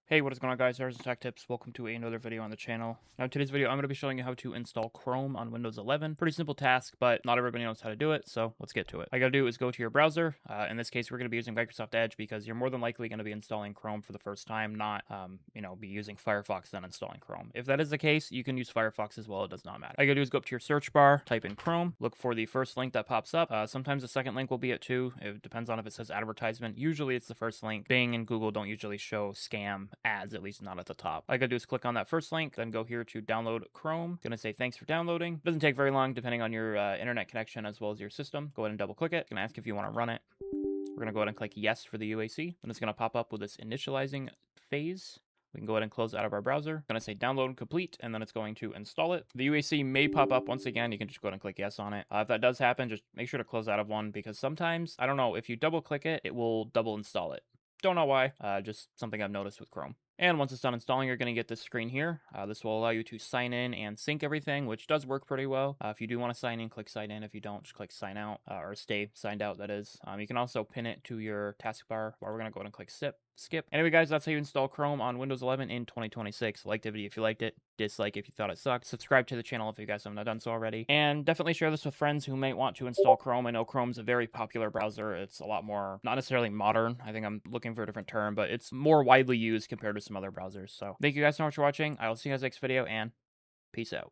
Hey, what is going on, guys? SargeantsTechTips. Welcome to another video on the channel. Now, in today's video, I'm going to be showing you how to install Chrome on Windows 11. Pretty simple task, but not everybody knows how to do it, so let's get to it. All you got to do is go to your browser. In this case, we're going to be using Microsoft Edge because you're more than likely going to be installing Chrome for the first time, not, be using Firefox then installing Chrome. If that is the case, you can use Firefox as well. It does not matter. All you got to do is go up to your search bar, type in Chrome, look for the first link that pops up. Sometimes the second link will be it too. It depends on if it says advertisement. Usually it's the first link. Bing and Google don't usually show scam ads, at least not at the top. All I gotta do is click on that first link, then go here to download Chrome. Gonna say thanks for downloading. Doesn't take very long depending on your internet connection as well as your system. Go ahead and double click it. Gonna ask if you want to run it. We're gonna go ahead and click yes for the UAC. Then it's gonna pop up with this initializing phase. We can go ahead and close out of our browser. Gonna say download complete, and then it's going to install it. The UAC may pop up once again. You can just go ahead and click yes on it. If that does happen, just make sure to close out of one because sometimes, I don't know, if you double click it, it will double install it. Don't know why, just something I've noticed with Chrome. And once it's done installing, you're going to get this screen here. This will allow you to sign in and sync everything, which does work pretty well. If you do want to sign in, click sign in. If you don't, just click sign out, or stay signed out, that is. You can also pin it to your taskbar, or we're going to go ahead and click skip. Anyway, guys, that's how you install Chrome on Windows 11 in 2026. Like the video if you liked it, dislike if you thought it sucked, subscribe to the channel if you guys haven't done so already, and definitely share this with friends who might want to install Chrome. I know Chrome's a very popular browser. It's a lot more, not necessarily modern, I think I'm looking for a different term, but it's more widely used compared to some other browsers. So thank you guys so much for watching. I will see you guys next video, and peace out.